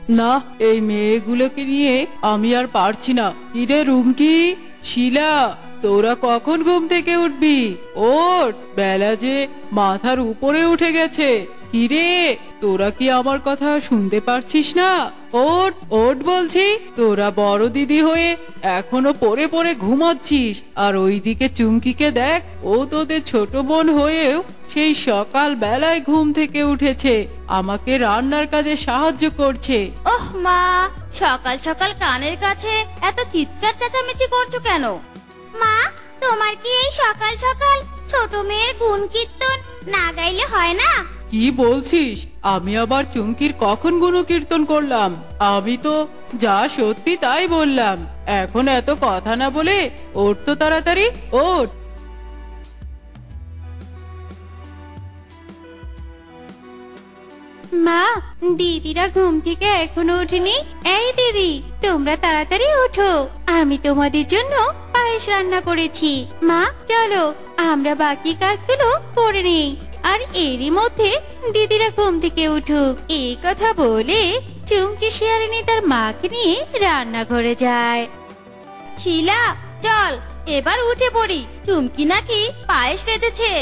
না, এই মেয়েগুলোকে নিয়ে আমি আর পারছি না। কিরে রুমকি, শিলা, তোরা কখন ঘুম থেকে উঠবি? ওঠ, বেলা যে মাথার উপরে উঠে গেছে। কিরে, তোরা কি আমার কথা শুনতে পারছিস না? ওঠ ওঠ বলছি। তোরা বড় দিদি হয়ে এখনো পড়ে পড়ে ঘুমাচ্ছিস, আর ওইদিকে চুমকিকে দেখ, ও তোদের ছোট বোন হয়েও সেই সকাল বেলায় ঘুম থেকে উঠেছে, আমাকে রান্নার কাজে সাহায্য করছে। ওহ মা, সকাল সকাল কানের কাছে এত চিৎকার চেঁচামেচি করছো কেন? মা, তোমার কি এই সকাল সকাল ছোট মেয়ের গুণ কীর্তন না গাইলে হয় না? কি বলছিস? আমি আবার চুমকির কখন গুণকীর্তন করলাম? আমি তো যা সত্যি তাই বললাম। এখন এত কথা না বলে ওঠ তো তাড়াতাড়ি, ওঠ। মা, দিদিরা ঘুম থেকে এখনো ওঠেনি। এই দিদি, তোমরা তাড়াতাড়ি ওঠো, আমি তোমাদের জন্য পায়েস রান্না করেছি। মা চলো, আমরা বাকি কাজগুলো করে নেই, আর এরই মধ্যে দিদিরা ঘুম থেকে উঠুক। এই কথা বলে চুমকি শিয়ালিনী তার মাকে নিয়ে রান্নাঘরে যায়। শিলা, চল এবার উঠে পড়ি, চুমকি নাকি পায়েস রেঁধেছে।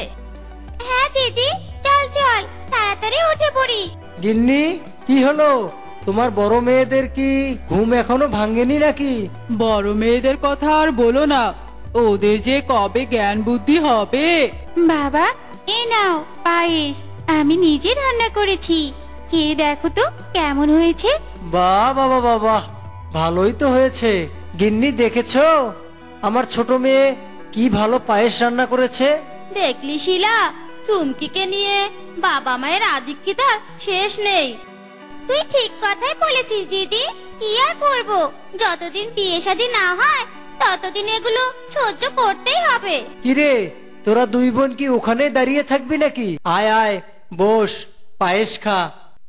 হ্যাঁ দিদি, চল চল তাড়াতাড়ি উঠে পড়ি। গিন্নি, কি হলো? তোমার বড় মেয়েদের কি ঘুম এখনো ভাঙেনি নাকি? বড় মেয়েদের কথা আর বলো না, ওদের যে কবে জ্ঞান বুদ্ধি হবে। বাবা, এ নাও পায়েস, আমি নিজে রান্না করেছি, খেয়ে দেখো তো কেমন হয়েছে। বাহ বাবা বাবা, ভালোই তো হয়েছে। গিন্নি, দেখেছো আমার ছোট মেয়ে কি ভালো পায়েস রান্না করেছে? দেখলি শিলা, চুমকিকে নিয়ে বাবা মায়ের আধিক্যতার শেষ নেই। তুই ঠিক কথাই বলেছিস দিদি, কি আর করবো, যতদিন বিয়ে শাদী না হয় ততদিন এগুলো সহ্য করতেই হবে। কিরে, তোরা দুই বোন কি ওখানে দাঁড়িয়ে থাকবি নাকি? আয় আয়, বস, পায়েস খা।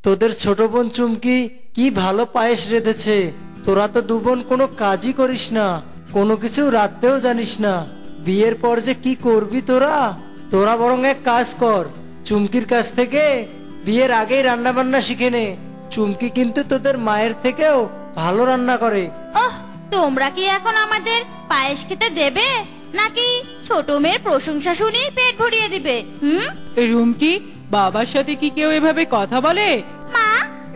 তোদের ছোট বোন চুমকি কি ভালো পায়েস রেঁধেছে। তোরা তো দু বোন কোনো কাজই করিস না, কোনো কিছু রাঁধতেও জানিস না। বিয়ের পর যে কি করবি তোরা? তোরা বরং এক কাজ কর, চুমকির কাছ থেকে বিয়ের আগেই রান্না বান্না শিখে নে। চুমকি কিন্তু তোদের মায়ের থেকেও ভালো রান্না করে। ওহ, তোমরা কি এখন আমাদের পায়েস খেতে দেবে, নাকি ছোট মেয়ের প্রশংসা শুনে পেট ভরিয়ে দিবে? রুমকি, বাবার সাথে কি কেউ এভাবে কথা বলে? মা,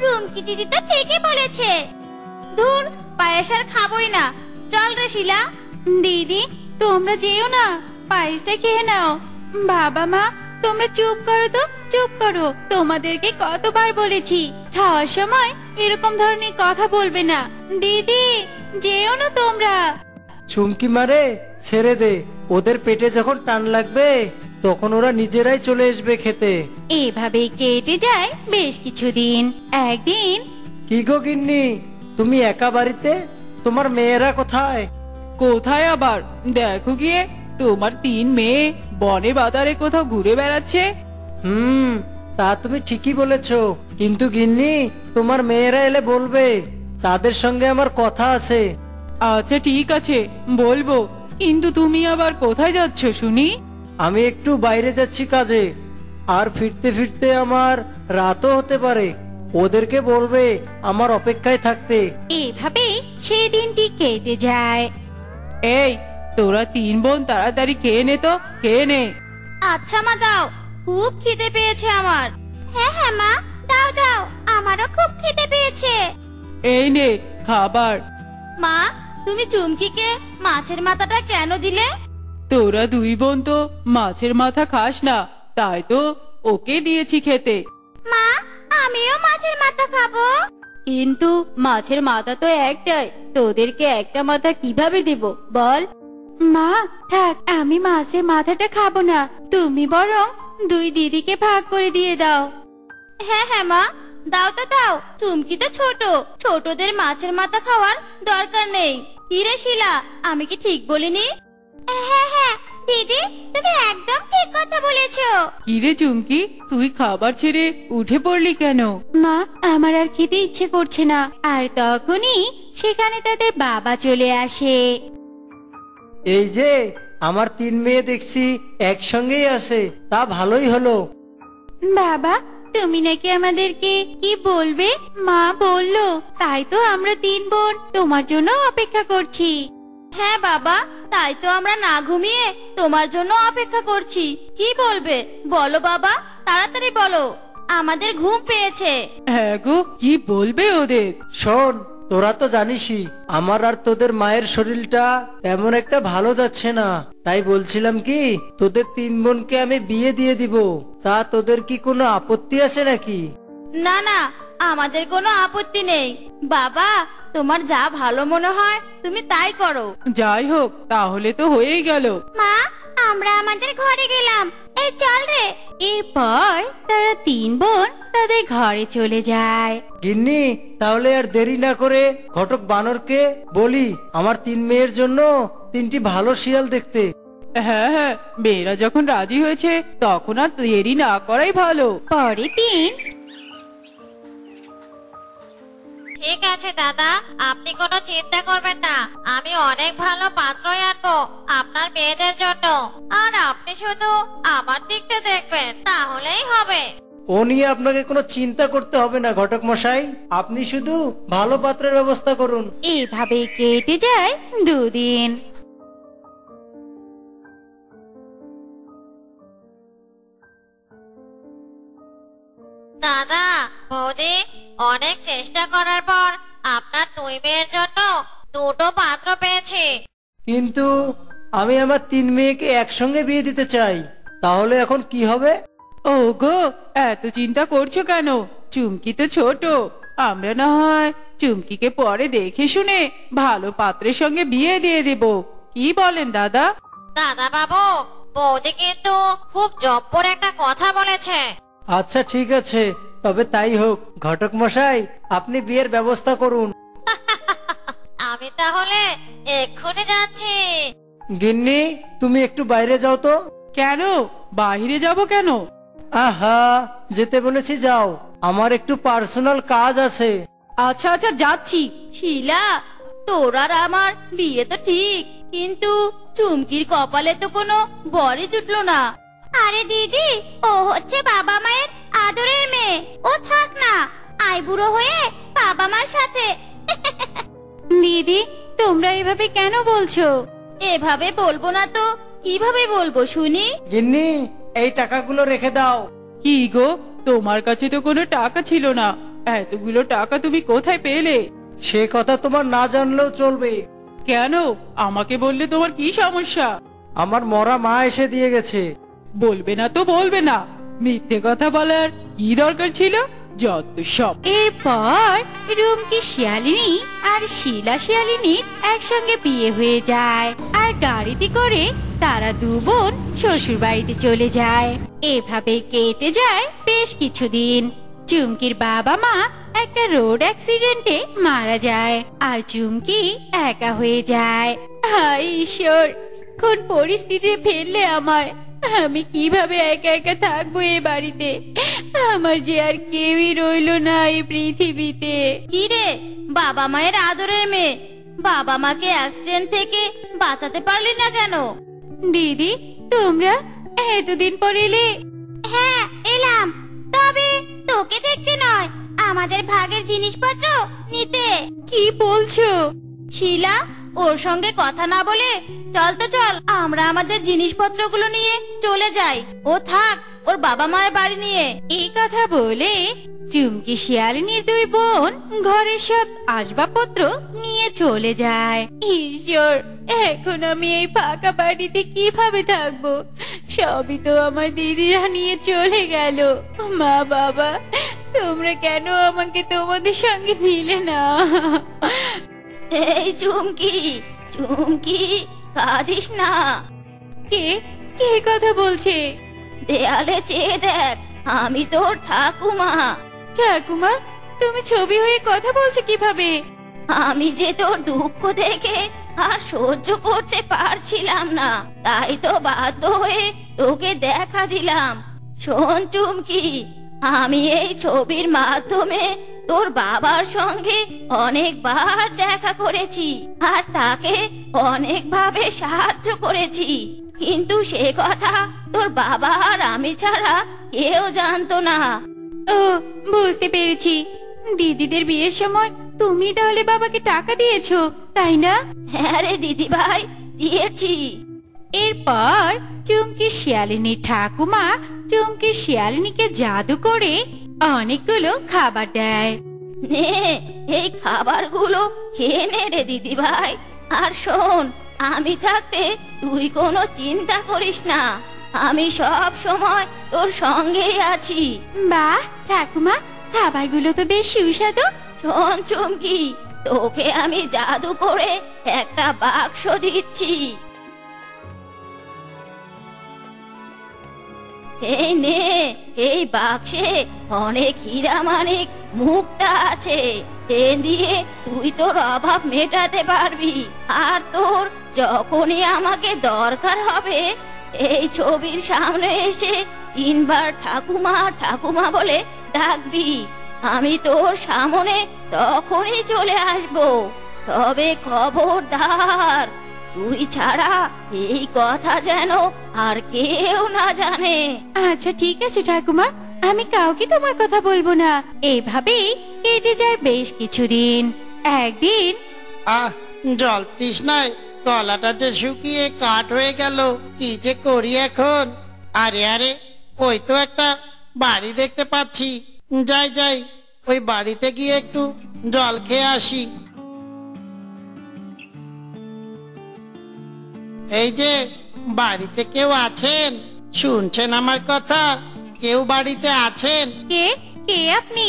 রুমকি দিদি তো ঠিকই বলেছে। ধুর, পায়েস আর খাবোই না, চল রে শিলা। দিদি, তোমরা যেও না, পায়েসটা খেয়ে নাও। বাবা মা, তোমরা চুপ করো তো, চুপ করো। তোমাদেরকে কতবার বলেছি খাওয়ার সময় এরকম ধরনের কথা বলবে না। দিদি, যেও না তোমরা। চুমকি মারে, ছেড়ে দে, ওদের পেটে যখন টান লাগবে তখন ওরা নিজেরাই চলে আসবে খেতে। এভাবেই কেটে যায় বেশ কিছুদিন। একদিন, কি গো গিন্নি, তুমি একা বাড়িতে? তোমার মেয়েরা কোথায়? কোথায় আবার, দেখো গিয়ে তোমার 3 মেয়ে বনে বাজারে কোথাও ঘুরে বেড়াচ্ছে। তা তুমি ঠিকই বলেছো, কিন্তু গিন্নি, তোমার মেয়েরা এলে বলবে তাদের সঙ্গে আমার কথা আছে। আচ্ছা ঠিক আছে, বলবো, কিন্তু তুমি আবার কোথায় যাচ্ছ শুনি? আমি একটু বাইরে যাচ্ছি কাজে, আর ফিরতে ফিরতে আমার রাতও হতে পারে। ওদেরকে বলবে আমার অপেক্ষায় থাকতে। এভাবেই সেই দিনটি কেটে যায়। এই, তোরা 3 বোন তাড়াতাড়ি খেয়ে নে তো, খেয়ে নে। আচ্ছা মা, দাও, খুব খিদে পেয়েছে আমার। হ্যাঁ হ্যাঁ মা, দাও দাও, আমারও খুব খিদে পেয়েছে। এই নে খাবার। মা, তুমি চুমকিকে মাছের মাথাটা কেন দিলে? তোরা 2 বোন তো মাছের মাথা খাস না, তাই তো ওকে দিয়েছি খেতে। মা, আমিও মাছের মাথা খাবো। কিন্তু মাছের মাথা তো একটাই, তোদেরকে একটা মাথা কিভাবে দেব বল? মা থাক, আমি মাছের মাথাটা খাবো না, তুমি বরং 2 দিদিকে ভাগ করে দিয়ে দাও। হ্যাঁ হ্যাঁ মা, দাও তো দাও, চুমকি তো ছোট, ছোটদের মাছের মাথা খাওয়ার দরকার নেই। কি রে শিলা, আমি কি ঠিক বলিনি? হ্যাঁ হ্যাঁ দিদি, তুমি একদম ঠিক কথা বলেছো। কিরে চুমকি, তুই খাবার ছেড়ে উঠে পড়লি কেন? মা, আমার আর খেতে ইচ্ছে করছে না। আর তখনই সেখানে তাদের বাবা চলে আসে। এই যে আমার 3 মেয়ে দেখছি একসঙ্গেই আছে, তা ভালোই হলো। বাবা, তুমি নাকি আমাদেরকে কি বলবে? মা বললো, তাই তো আমরা 3 বোন তোমার জন্য অপেক্ষা করছি। হ্যাঁ বাবা, তাই তো আমরা না ঘুমিয়ে তোমার জন্য অপেক্ষা করছি। কি বলবে বলো বাবা, তাড়াতাড়ি বলো, আমাদের ঘুম পেয়েছে। হ্যাঁ গো, কি বলবে ওদের? শোন, তোরা তো জানিসই আমার আর তোদের মায়ের শরীরটা তেমন একটা ভালো যাচ্ছে না। তাই বলছিলাম কি, তোদের 3 বোনকে আমি বিয়ে দিয়ে দিব। তা তোদের কি কোনো আপত্তি আছে নাকি? না না, আমাদের কোনো আপত্তি নেই বাবা, তোমার যা ভালো মনে হয় তুমি তাই করো। যাই হোক, তাহলে তো হয়েই গেল। মা, আমরা আমাদের ঘরে গেলাম, এই চল রে। এরপর তারা 3 বোন তাদের ঘরে চলে যায়। গিন্নি, তাহলে আর দেরি না করে ঘটক বানরকে বলি আমার 3 মেয়ের জন্য 3টি ভালো শিয়াল দেখতে। হ্যাঁ হ্যাঁ, মেয়েরা যখন রাজি হয়েছে তখন আর দেরি না করাই ভালো। পরের দিন। ঠিক আছে দাদা, আপনি কোনো চিন্তা করবেন না, আমি অনেক ভালো পাত্রই আনবো আপনার মেয়েদের জন্য। আর আপনি শুধু আমার দিকটা দেখবেন, তাহলেই হবে। ও নিয়ে আপনাকে কোনো চিন্তা করতে হবে না ঘটক মশাই, আপনি শুধু ভালো পাত্রের ব্যবস্থা করুন। এভাবে কেটে যায় 2 দিন। দাদা, বৌদি, অনেক চেষ্টা করার পর আপনার 2 মেয়ের জন্য 2টো পাত্র পেয়েছি। কিন্তু আমি আমার 3 মেয়েকে একসঙ্গে বিয়ে দিতে চাই, তাহলে এখন কি হবে? ও গো, এত চিন্তা করছো কেন? চুমকি তো ছোট, আমরা না হয় চুমকিকে পরে দেখে শুনে ভালো পাত্রের সঙ্গে বিয়ে দিয়ে দেব। কি বলেন দাদা? দাদা বাবু, বৌদি কিন্তু খুব জব্বর একটা কথা বলেছে। আচ্ছা ঠিক আছে, তবে তাই হোক। ঘটক মশাই, আপনি বিয়ের ব্যবস্থা করুন। আমি তাহলে এক্ষুনি যাচ্ছি। গিন্নি, তুমি একটু বাইরে যাও তো। কেন বাইরে যাব কেন? আহা, যেতে বলেছি যাও, আমার একটু পার্সোনাল কাজ আছে। আচ্ছা আচ্ছা, যাচ্ছি। শিলা, তোর আর আমার বিয়ে তো ঠিক, কিন্তু চুমকির কপালে তো কোনো বরই জুটলো না। আরে দিদি, ও হচ্ছে বাবা মায়ের আদরের মেয়ে, ও থাক না, আইবুড়ো হয়ে বাবা মার সাথে। দিদি, তোমরা এভাবে কেন বলছো? এভাবে বলবো না তো কিভাবে বলবো শুনি? গিন্নি, এই টাকাগুলো রেখে দাও। কি গো, তোমার কাছে তো কোনো টাকা ছিল না, এতগুলো টাকা তুমি কোথায় পেলে? সে কথা তোমার না জানলেও চলবে। কেন, আমাকে বললে তোমার কি সমস্যা? আমার মরা মা এসে দিয়ে গেছে। বলবে না তো বলবে না, মিথ্যে কথা বলার কি দরকার ছিল? যত সব। এরপর রুমকি শিয়ালিনী আর শিলা শিয়ালিনীর একসঙ্গে বিয়ে হয়ে যায়, আর গাড়িতে করে তারা 2 বোন শ্বশুর বাড়িতে চলে যায়। এভাবে কেটে যায় বেশ কিছুদিন। চুমকির বাবা মা একটা রোড অ্যাক্সিডেন্টে মারা যায়, আর চুমকি একা হয়ে যায়। হায় ঈশ্বর, কোন পরিস্থিতিতে ফেললে আমায়! আমি কিভাবে একা একা থাকবো এ বাড়িতে? আমার যে আর কেউই রইলো না এই পৃথিবীতে। কি রে, বাবা মায়ের আদরের মেয়ে, বাবা মাকে অ্যাক্সিডেন্ট থেকে বাঁচাতে পারলি না কেন? দিদি, তোমরা এতদিন পর এলে? হ্যাঁ এলাম, তবে তোকে দেখতে নয়, আমাদের ভাগের জিনিসপত্র নিতে। কি বলছো? শিলা, ওর সঙ্গে কথা না বলে চল তো চল, আমরা আমাদের জিনিসপত্রগুলো নিয়ে চলে যাই, ও থাক ওর বাবা মায়ের বাড়ি নিয়ে। এই কথা বলে চুমকি শিয়ালিনীর 2 বোন ঘরের সব আসবাবপত্র নিয়ে চলে যায়। ঈশ্বর, এখন আমি এই ফাঁকা বাড়িতে কিভাবে থাকবো? সবই তো আমার দিদিরা নিয়ে চলে গেল। মা বাবা, তোমরা কেন আমাকে তোমাদের সঙ্গে নিলে না? এই চুমকি, চুমকি, কাঁদিস না। কে কে কথা বলছে? দেয়ালে চেয়ে দেখ, আমি তোর ঠাকুমা। ঠাকুমা, তুমি ছবি হয়ে কথা বলছো কিভাবে? আমি যে তোর দুঃখ দেখে আর সহ্য করতে পারছিলাম না, তাই তো বাধ্য হয়ে তোকে দেখা দিলাম। শোন চুমকি, আমি এই ছবির মাধ্যমে তোর বাবার সঙ্গে অনেকবার দেখা করেছি আর তাকে অনেকভাবে সাহায্য করেছি, কিন্তু সে কথা তোর বাবা আর আমি ছাড়া কেউ জানতো না। ও, বুঝতে পেরেছি। দিদিদের বিয়ের সময় তুমি তাহলে বাবাকে টাকা দিয়েছো, তাই না? হ্যাঁ রে দিদি ভাই, দিয়েছি। এরপর চুমকি শিয়ালিনী ঠাকুমা চুমকি শিয়ালিনীকে জাদু করে অনেকগুলো খাবার দেয়। নে, এই খাবারগুলো খেয়ে নে রে দিদি ভাই। আর শোন, আমি থাকতে তুই কোনো চিন্তা করিস না, আমি সব সময় তোর সঙ্গেই আছি। বাহ ঠাকুমা, খাবারগুলো তো বেশ সুস্বাদু। শোন চুমকি, তোকে আমি জাদু করে একটা বাক্স দিচ্ছি। এই নে, এই বাক্সে অনেক হীরা মানিক মুক্তা আছে। এ দিয়ে তুই তোর অভাব মেটাতে পারবি। আর তোর যখনই আমাকে দরকার হবে, এই ছবির সামনে এসে 3 বার ঠাকুমা ঠাকুমা বলে ডাকবি। আমি তোর সামনে তখনই চলে আসব। তবে খবরদার, তুই ছাড়া এই কথা যেন আর কেউ না জানে। আচ্ছা ঠিক আছে ঠাকুমা, আমি কাউকে তোমার কথা বলবো না। এভাবেই কেটে যায় বেশ কিছুদিন। একদিন জল তৃষ্ণায় গলাটা যে শুকিয়ে কাঠ হয়ে গেল, কি যে করি এখন। আরে আরে, ওই তো একটা বাড়ি দেখতে পাচ্ছি। যাই যাই, ওই বাড়িতে গিয়ে একটু জল খেয়ে আসি। এই যে, বাড়িতে কেউ আছেন? শুনছেন আমার কথা? কেউ বাড়িতে আছেন? কে কে আপনি?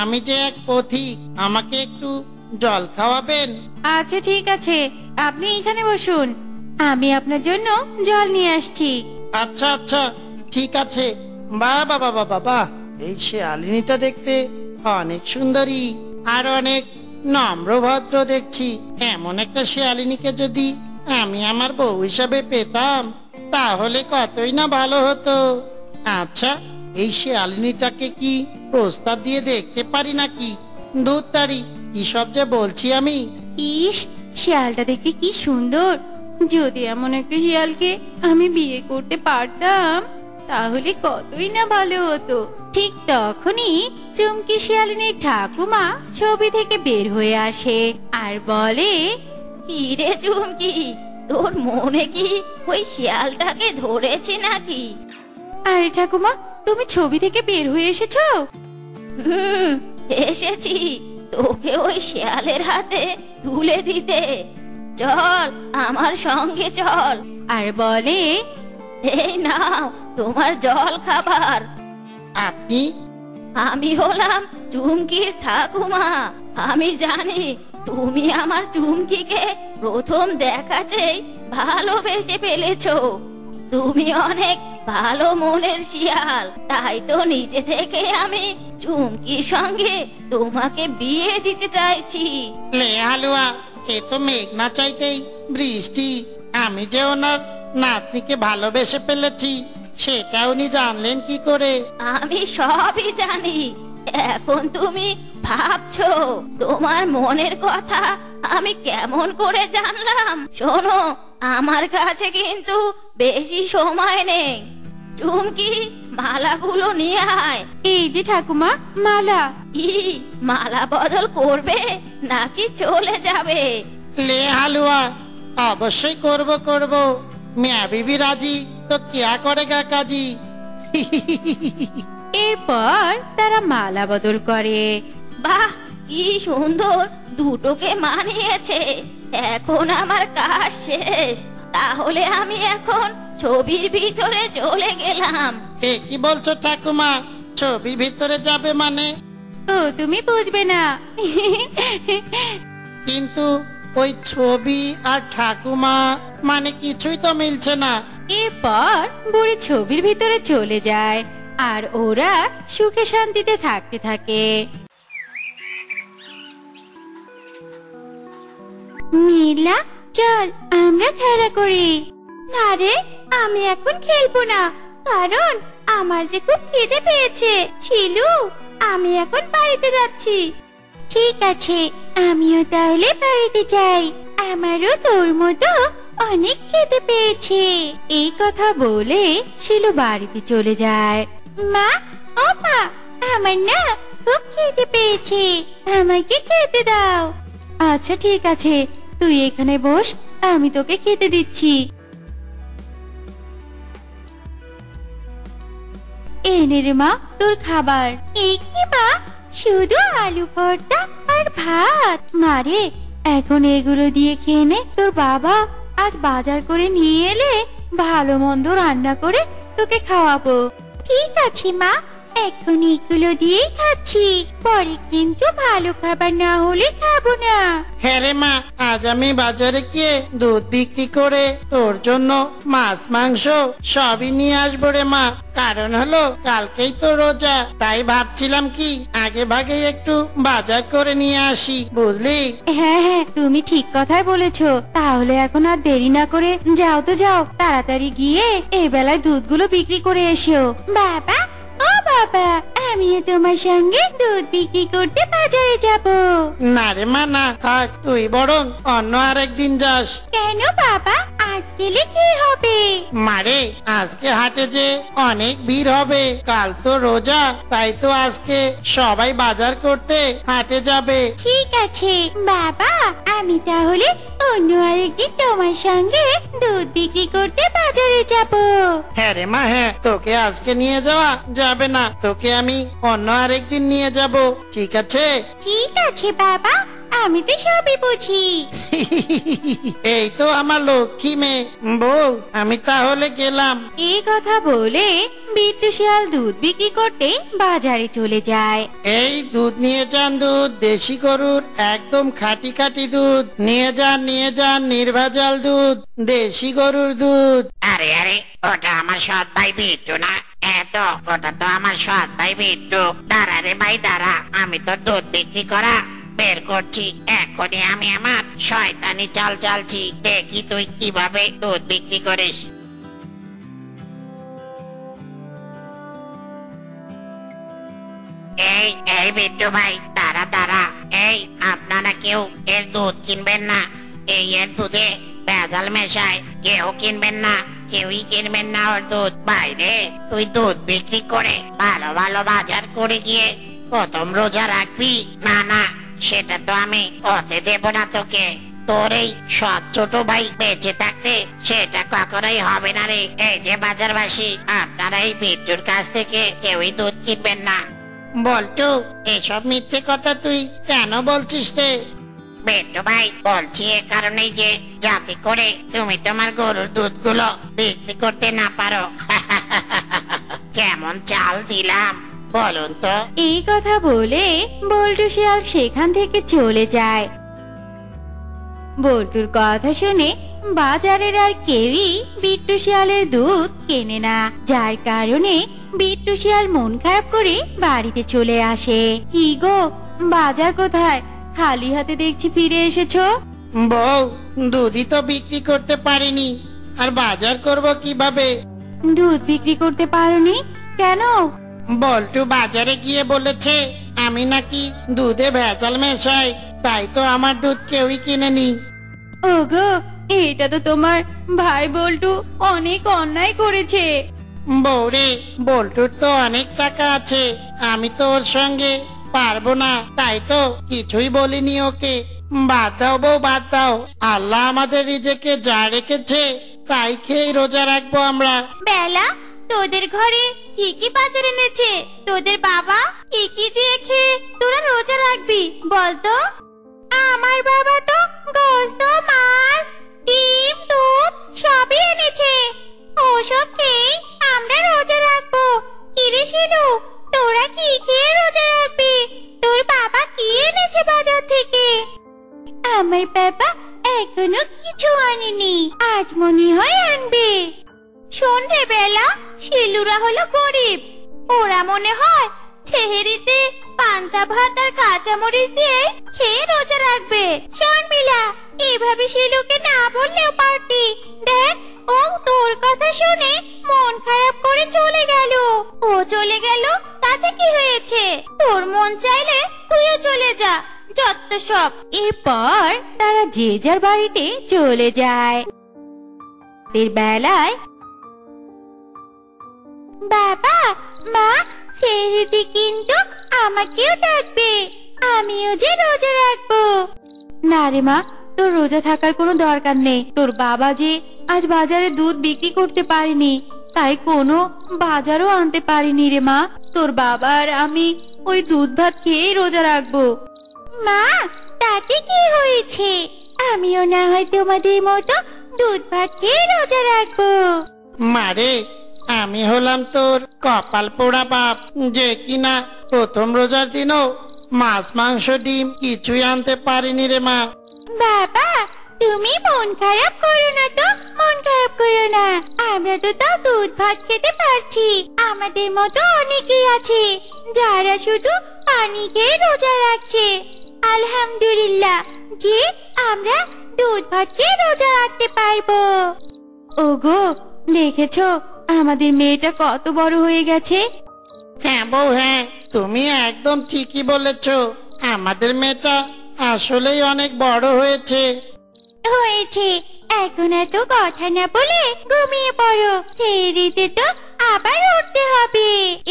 আমি যে এক পথিক, আমাকে একটু জল খাওয়াবেন? আচ্ছা ঠিক আছে, আপনি এখানে বসুন, আমি আপনার জন্য জল নিয়ে আসছি। আচ্ছা আচ্ছা ঠিক আছে। বাহ বাবা বাবা বাহ, এই শিয়ালিনীটা দেখতে অনেক সুন্দরী আর অনেক নম্র ভদ্র দেখছি। এমন একটা শিয়ালিনীকে যদি আমি আমার বউ হিসাবে পেতাম, তাহলে কতই না ভালো হতো। আচ্ছা, এই শিয়ালিনীটাকে কি প্রস্তাব দিয়ে দেখতে পারি নাকি? দুধতারি, কি সব যে বলছি আমি। ইস, শিয়ালটা দেখতে কি সুন্দর। যদি এমন একটা শিয়ালকে আমি বিয়ে করতে পারতাম, তাহলে কতই না ভালো হতো। ঠিক তখনই চুমকি শিয়ালিনীর ঠাকুমা ছবি থেকে বের হয়ে আসে আর বলে, কি রে চুমকি, তোর মনে কি ওই শিয়ালটাকে ধরেছে নাকি? আরে ঠাকুমা, তুমি ছবি থেকে বের হয়ে এসেছো? এসেছি তোকে ওই শিয়ালের হাতে তুলে দিতে। চল আমার সঙ্গে চল। আর বলে, এই নাও তোমার জল খাবার। আপনি? আমি হলাম চুমকির ঠাকুমা। আমি জানি তুমি আমার চুমকিকে প্রথম দেখাতেই ভালোবেসে ফেলেছো। তুমি অনেক ভালো মনের শিয়াল, তাই তো নিজে থেকে আমি চুমকির সঙ্গে তোমাকে বিয়ে দিতে চাইছি। লে হালুয়া, এ তো মেঘ না চাইতেই বৃষ্টি। আমি যে ওনার নাতনিকে ভালোবেসে ফেলেছি, সেটা উনি জানলেন কি করে? আমি সবই জানি। এখন তুমি ভাবছো তোমার মনের কথা আমি কেমন করে জানলাম? শোনো, আমার কাছে কিন্তু বেশি সময় নেই। চুমকি, মালাগুলো নিয়ে আয়। এই যে ঠাকুমা, মালা। মালা বদল করবে নাকি চলে যাবে? লে হালুয়া, অবশ্যই করব করব। মিয়া বিবি রাজি তো কিয়া করেগা কাজী। এরপর তারা মালা বদল করে। বাহ, কি সুন্দর দুটোকে মানিয়েছে। এখন আমার কাজ শেষ, তাহলে আমি এখন ছবির ভিতরে চলে গেলাম। এ কি বলছো ঠাকুমা? ছবির ভিতরে যাবে মানে? ও তুমি বুঝবে না। কিন্তু ওই ছবি আর ঠাকুমা মানে কিছুই তো মিলছে না। এরপর বুড়ি ছবির ভিতরে চলে যায় আর ওরা সুখে শান্তিতে থাকতে থাকে। নীলা, চল আমরা খেলা করি। না রে, আমি এখন খেলবো না, কারণ আমার যে খুব খিদে পেয়েছে। শিলু, আমি এখন বাড়িতে যাচ্ছি। ঠিক আছে, আমিও তাহলে বাড়িতে যাই। আমারও তোর মতো অনেক খেতে পেয়েছে। এই কথা বলে শিলু বাড়িতে চলে যায়। মা, ও মা, আমার না খুব খেতে পেয়েছে, আমাকে খেতে দাও। আচ্ছা ঠিক আছে, তুই এখানে বস, আমি তোকে খেতে দিচ্ছি। এনে রে মা তোর খাবার। এই কি মা, শুধু আলু ভর্তা আর ভাত? মারে এখন এগুলো দিয়ে খেয়ে নে, তোর বাবা আজ বাজার করে নিয়ে এলে ভালো মন্দ রান্না করে তোকে খাওয়াবো। ঠিক আছে মা, এখন এগুলো দিয়েই খাচ্ছি, পরে কিন্তু ভালো খাবার না হলে খাবো না। হ্যাঁ রে মা, আজ আমি বাজারে গিয়ে দুধ বিক্রি করে তোর জন্য মাছ মাংস সবই নিয়ে আসবো রে মা। কারণ হলো কালকেই তো রোজা, তাই ভাবছিলাম কি আগে ভাগে একটু বাজার করে নিয়ে আসি, বুঝলি? হ্যাঁ হ্যাঁ, তুমি ঠিক কথাই বলেছো। তাহলে এখন আর দেরি না করে যাও তো যাও, তাড়াতাড়ি গিয়ে এই বেলায় দুধগুলো বিক্রি করে এসো। বাবা, ও বাবা, আমিও তোমার সঙ্গে দুধ বিক্রি করতে বাজারে যাব। না রে মা না, থাক, তুই বরং অন্য আরেকদিন যাস। কেন বাবা, আজ গেলে কি হবে? মারে আজকে হাটে যে অনেক ভিড় হবে, কাল তো রোজা, তাই তো আজকে সবাই বাজার করতে হাটে যাবে। ঠিক আছে বাবা, আমি তাহলে অন্য আরেকদিন তোমার সঙ্গে দুধ বিক্রি করতে বাজারে যাব। হ্যাঁ রে মা হ্যাঁ, তোকে আজকে নিয়ে যাওয়া যাবে না, তোকে আমি অন্য আরেকদিন নিয়ে যাব, ঠিক আছে? ঠিক আছে বাবা, আমি তো সবই বুঝি। এই তো আমার লক্ষ্মী মেয়ে বউ, আমি তাহলে গেলাম। এই কথা বলে বিট্টু শিয়াল দুধ বিক্রি করতে বাজারে চলে যায়। এই দুধ নিয়ে যান, দুধ দেশি গরুর একদম খাঁটি খাঁটি দুধ নিয়ে যান, নিয়ে যান, নির্ভেজাল দুধ, দেশি গরুর দুধ। আরে আরে, ওটা আমার সৎ ভাই বিট্টু না? ওটা তো আমার সৎ ভাই বিট্টু। দাঁড়া রে ভাই দাঁড়া, আমি তো দুধ বিক্রি করা বের করছি, এখনই আমি আমার শয়তানি চাল চালছি, দেখি তুই কিভাবে দুধ বিক্রি করিস। এই এই বিট্টু ভাই দাঁড়া দাঁড়া, এই আপনারা কেউ এর দুধ কিনবেন না, এই এর দুধে ভেজাল মেশায়, কেউ কিনবেন না, কেউই কিনবেন না ওর দুধ। বাইরে তুই দুধ বিক্রি করে ভালো ভালো বাজার করে গিয়ে প্রথম রোজা রাখবি? না না, সেটা তো আমি হতে দেব না তোকে। তোর এই সৎ ছোট ভাই বেঁচে থাকতে সেটা কখনোই হবে না রে। এই যে বাজারবাসী, আপনারা এই বিট্টুর কাছ থেকে কেউই দুধ কিনবেন না। বল্টু, এসব মিথ্যে কথা তুই কেন বলছিস রে? বিট্টু ভাই, বলছি এ কারণেই যে যাতে করে তুমি তোমার গরুর দুধগুলো বিক্রি করতে না পারো। কেমন চাল দিলাম বলুন তো? এই কথা বলে বল্টু শিয়াল সেখান থেকে চলে যায়। বল্টুর কথা শুনে বাজারের আর কেউই বিট্টু শিয়ালের দুধ কেনে না, যার কারণে বিট্টু শিয়াল মন খারাপ করে বাড়িতে চলে আসে। কি গো, বাজার কোথায়? খালি হাতে দেখছি ফিরে এসেছো। বউ, দুধই তো বিক্রি করতে পারিনি, আর বাজার করব কিভাবে? দুধ বিক্রি করতে পারোনি কেন? বল্টু বাজারে গিয়ে বলেছে আমি নাকি দুধে ভেজাল মেশাই, তাই তো আমার দুধ কেউই কিনেনি। ওগো, এটা তো তোমার ভাই বল্টু অনেক অন্যায় করেছে। বউরে, বল্টুর তো অনেক টাকা আছে, আমি তো ওর সঙ্গে পারবো না, তাই তো কিছুই বলিনি ওকে। বাদ দাও বউ, বাদ দাও, আল্লাহ আমাদের রিজেকে যা রেখেছে তাই খেয়ে রোজা রাখবো আমরা। বেলা, তোদের ঘরে কি কি বাজার এনেছে তোদের বাবা? কি কি দিয়ে খেয়ে তোরা রোজা রাখবি বলতো? আমার বাবা তো গোশত, মাছ, ডিম, দুধ সবই এনেছে, ওসব খেয়ে আমরা রোজা রাখবো। কিরে শিলু, তোরা কি খেয়ে রোজা রাখবি? তোর বাবা কি এনেছে বাজার থেকে? আমার বাবা এখনো কিছু আনেনি, আজ মনে হয় আনবে। শোন রে বেলা, শিলুরা হলো গরিব, ওরা মনে হয় ছেহেরিতে পান্তা ভাত আর কাঁচামরিচ দিয়ে খেয়ে রোজা রাখবে। শোন মিলা, এভাবে শিলুকে না বললেও পারতি। দেখ, ও তোর কথা শুনে মন খারাপ করে চলে গেল। ও চলে গেল তাতে কি হয়েছে? তোর মন চাইলে তুইও চলে যা, যত সব। এরপর তারা যে যার বাড়িতে চলে যায়। বেলায় বাবা, মা, সেহরিতে কিন্তু আমাকেও ডাকবে, আমিও যে রোজা রাখবো। না রে মা, তোর রোজা থাকার কোনো দরকার নেই। তোর বাবা যে আজ বাজারে দুধ বিক্রি করতে পারিনি, তাই কোনো বাজারও আনতে পারিনি রে মা। তোর বাবা আর আমি ওই দুধ ভাত খেয়েই রোজা রাখবো। মা, তাতে কি হয়েছে? আমিও না হয় তোমাদের মতো দুধ ভাত খেয়ে রোজা রাখবো। মারে, আমি হলাম তোর কপাল পোড়া বাপ, যে কিনা প্রথম রোজার দিনও মাছ মাংস ডিম কিছুই আনতে পারিনি রে মা। বাবা, তুমি মন খারাপ করো না তো, মন খারাপ করো না। আমরা তো তাও দুধ ভাত খেতে পারছি। আমাদের মতো অনেকেই আছে যারা শুধু পানি খেয়ে রোজা রাখছে। আলহামদুলিল্লাহ যে আমরা দুধ ভাত খেয়ে রোজা রাখতে পারবো। ওগো, দেখেছো আমাদের মেয়েটা কত বড় হয়ে গেছে? হ্যাঁ বউ, হ্যাঁ, তুমি একদম ঠিকই বলেছ। আমাদের মেয়েটা আসলেই অনেক বড় হয়েছে। হয়েছে, এখন এত কথা না বলে ঘুমিয়ে পড়ো। সেহরিতে তো আবার উঠতে হবে।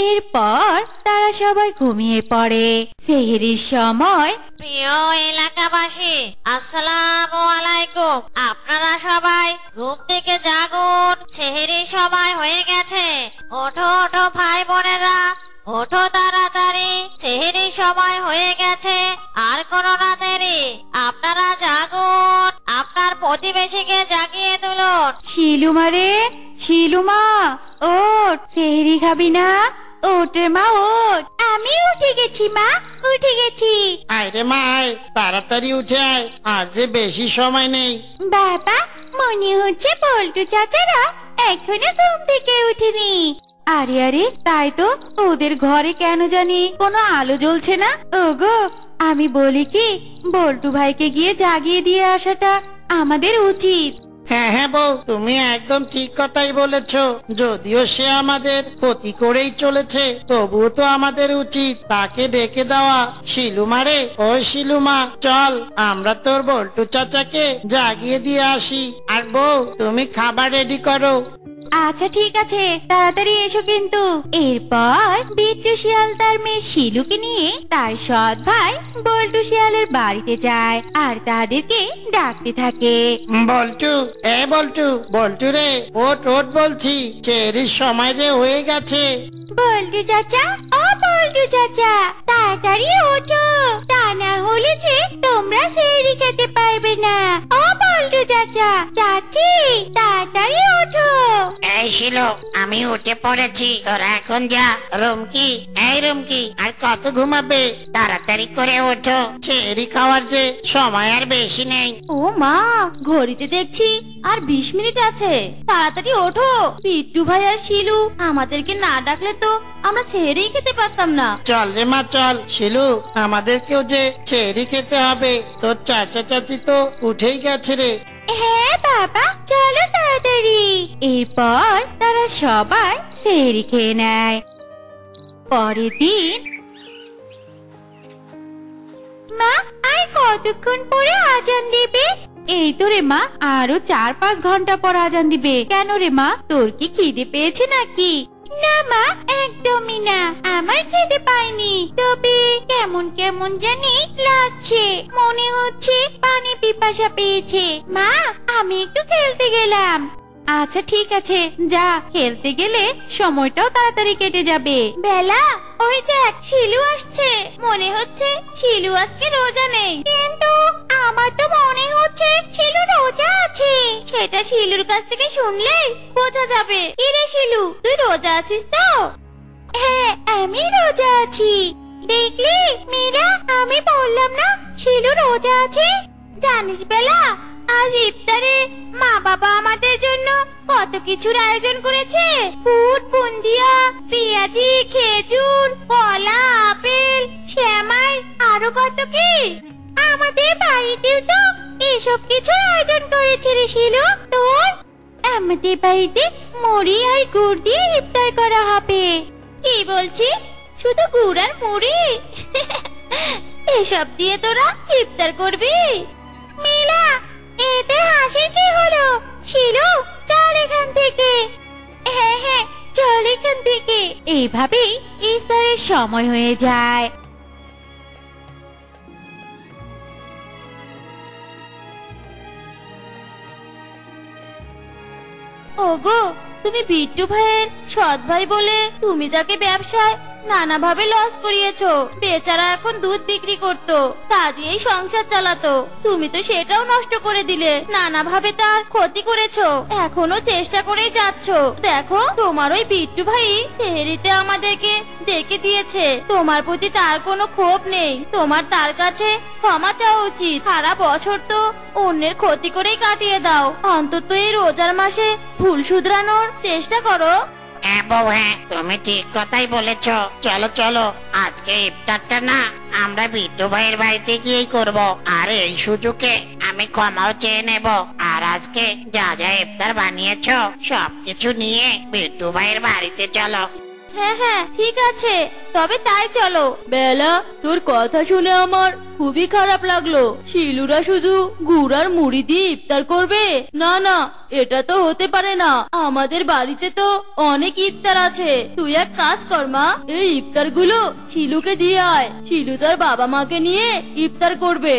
এরপর তারা সবাই ঘুমিয়ে পড়ে। সেহরির সময়। প্রিয় এলাকাবাসী, আসসালামু আলাইকুম। আপনারা সবাই ঘুম থেকে জাগুন, সেহরির সময় হয়ে গেছে। ওঠো ওঠো ভাই বোনেরা, ওঠো তাড়াতাড়ি, সেহরির সময় হয়ে গেছে। আর কোনো না দেরি, আপনারা জাগুন, আপনার প্রতিবেশীকে জাগিয়ে তুলুন। শিলুমা রে, শিলুমা, ওঠ, সেহরি খাবি না? ওঠ রে মা, ওঠ। আমি উঠে গেছি মা, উঠে গেছি। আয় রে মা, আয়, তাড়াতাড়ি উঠে আয়, আর যে বেশি সময় নেই। বাবা, মনে হচ্ছে বল্টু চাচারা এখনো ঘুম থেকে উঠেনি। আরে আরে, তাই তো, ওদের ঘরে কেন জানি কোনো আলো জ্বলছে না। ওগো, আমি বলি কি, বল্টু ভাইকে গিয়ে জাগিয়ে দিয়ে আসাটা আমাদের উচিত। হ্যাঁ হ্যাঁ বউ, তুমি একদম ঠিক কথাই বলেছ। যদিও সে আমাদের ক্ষতি করেই চলেছে, তবুও তো আমাদের উচিত তাকে ডেকে দেওয়া। শিলুমা রে, ও শিলুমা, চল আমরা তোর বল্টু চাচাকে জাগিয়ে দিয়ে আসি। আর বউ, তুমি খাবার রেডি করো। আচ্ছা ঠিক আছে, তাড়াতাড়ি এসো কিন্তু। এরপর বিট্টু শিয়াল তার মেয়ে শিলুকে নিয়ে তার সৎ ভাই বল্টু শিয়ালের বাড়িতে যায় আর তাদেরকে ডাকতে থাকে। বল্টু, এ বল্টু, বল্টু রে, ওঠ ওঠ বলছি, চেরির সময় যে হয়ে গেছে। বল্টু চাচা, ও বল্টু চাচা, তাড়াতাড়ি ওঠো, তা না হলে যে তোমরা সেহরি খেতে পারবে না। ও বল্টু চাচা, চাচি, তাড়াতাড়ি ওঠো। এই শিলু, আমি উঠে পড়েছি, তোরা এখন যা। রুমকি, এই রুমকি, আর কত ঘুমাবে? তাড়াতাড়ি করে ওঠো, চেরি খাওয়ার যে সময় আর বেশি নেই। ও মা, ঘড়িতে দেখছি আর 20 মিনিট আছে। তাড়াতাড়ি ওঠো, বিট্টু ভাই আর শিলু আমাদেরকে না ডাকলে তো আমরা ছেড়েই খেতে পারতাম না। চল রে মা, চল। শিলু, আমাদেরকেও যে চেরি খেতে হবে। তোর চাচা চাচি তো উঠেই গেছে রে। হ্যাঁ বাবা, চলো তাড়াতাড়ি। এরপর তারা সবাই সেহরি খেয়ে নেয়। পরের দিন। মা, আর কতক্ষণ পরে আজান দিবে? এই তো রে মা, আরো 4-5 ঘন্টা পর আজান দিবে। কেন রে মা, তোর কি খিদে পেয়েছে নাকি? না মা, একদমই না, আমার খিদে পাইনি। তবে কেমন কেমন জানি লাগছে, মনে হচ্ছে পানি পিপাসা পেয়েছে। মা, আমি একটু খেলতে গেলাম। আচ্ছা ঠিক আছে, যা, খেলতে গেলে সময়টাও তাড়াতাড়ি কেটে যাবে। বেলা, ওই দেখ শিলু আসছে। মনে হচ্ছে শিলু আজকে রোজা নেই, কিন্তু আমার তো মনে হচ্ছে শিলু রোজা আছে। সেটা শিলুর কাছ থেকে শুনলে বোঝা যাবে। ইরে শিলু, তুই রোজা আছিস তো? হ্যাঁ, আমি রোজা আছি। দেখলি মীরা, আমি বললাম না শিলু রোজা আছে। জানিস বেলা, আজ ইফতারে মা বাবা আমাদের জন্য কত কিছুর আয়োজন করেছে। ফুট, বুন্দিয়া, পেঁয়াজি, খেজুর, কলা, আপেল, সেমাই, আরো কত কি। আমাদের বাড়িতেও তো এসব কিছু আয়োজন করেছে রে শিলু। তোর? আমাদের বাড়িতে মুড়ি আর গুড় দিয়ে ইফতার করা হবে। কি বলছিস? শুধু গুড় আর মুড়ি? এসব দিয়ে তোরা ইফতার করবি? মিলা, এতে হাসির কি হলো? শিলু, চল এখান থেকে। হ্যাঁ হ্যাঁ, চল এখান থেকে। এইভাবেই ইফতারের সময় হয়ে যায়। ওগো, তুমি বিট্টু ভাইয়ের সৎ ভাই বলে তুমি তাকে ব্যবসায় নানাভাবে লস করিয়েছো। বেচারা এখন দুধ বিক্রি করতো, তা দিয়েই সংসার চালাতো। তুমি তো সেটাও নষ্ট করে দিলে, নানাভাবে তার ক্ষতি করেছো। এখনো চেষ্টা করেই যাচ্ছো। দেখো, তোমার ওই বিট্টু ভাই সেহেরিতে আমাদেরকে ডেকে দিয়েছে। তোমার প্রতি তার কোনো ক্ষোভ নেই। তোমার তার কাছে ক্ষমা চাওয়া উচিত। সারা বছর তো অন্যের ক্ষতি করেই কাটিয়ে দাও, অন্তত এই রোজার মাসে ভুল শুধরানোর চেষ্টা করো। হ্যাঁ বউ, হ্যাঁ তুমি ঠিক কথাই বলেছ। চলো চলো, আজকে ইফতারটা না আমরা বিট্টু ভাইয়ের বাড়িতে গিয়েই করব। আর এই সুযোগে আমি ক্ষমাও চেয়ে নেব। আর আজকে যা যা ইফতার বানিয়েছ সবকিছু নিয়ে বিট্টু ভাইয়ের বাড়িতে চলো। হ্যাঁ হ্যাঁ, ঠিক আছে, তবে তাই চলো। বেলা, তোর কথা শুনে আমার খুবই খারাপ লাগলো। শিলুরা শুধু গুড় আর মুড়ি দিয়ে ইফতার করবে? না না, এটা তো হতে পারে না। আমাদের বাড়িতে তো অনেক ইফতার আছে। তুই এক কাজ কর মা, এই ইফতার গুলো শিলুকে দিয়ে আয়। শিলু তার বাবা মাকে নিয়ে ইফতার করবে।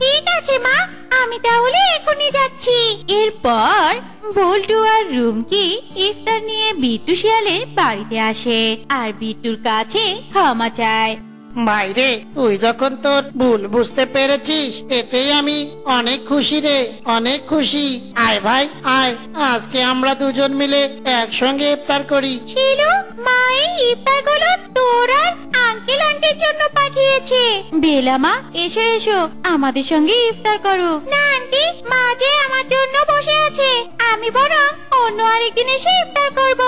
ঠিক আছে মা, আমি তাহলে এখনই যাচ্ছি। এরপর বল্টু আর রুমকি ইফতার নিয়ে বিট্টু শিয়ালের বাড়িতে আসে আর বিট্টুর কাছে ক্ষমা চায়। ভাইরে, তুই যখন তোর ভুল বুঝতে পেরেছিস এতেই আমি অনেক খুশি রে, অনেক খুশি। আয় ভাই আয়, আজকে আমরা দুজন মিলে একসঙ্গে ইফতার করি। শিলু, মা এই ইফতার গুলো তোর আর আঙ্কেল আন্টির জন্য পাঠিয়েছে। বেলা মা, এসো এসো, আমাদের সঙ্গে ইফতার করো। না আন্টি, মা যে আমার জন্য বসে আছে, আমি বরং অন্য আরেকদিন এসে ইফতার করব।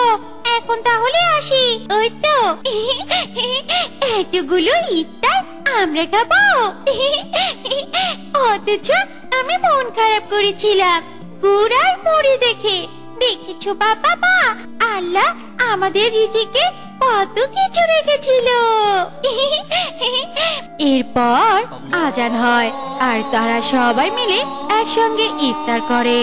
এখন তাহলে আসি। ওই তো এতগুলো ইফতার আমরা খাবো। অথচ আমি মন খারাপ করেছিলাম গুড় আর মুড়ি দেখে। দেখেছো বাবা মা, আল্লাহ আমাদের রিজিকে কত কিছু রেখেছিল। এরপর আজান হয় আর তারা সবাই মিলে একসঙ্গে ইফতার করে।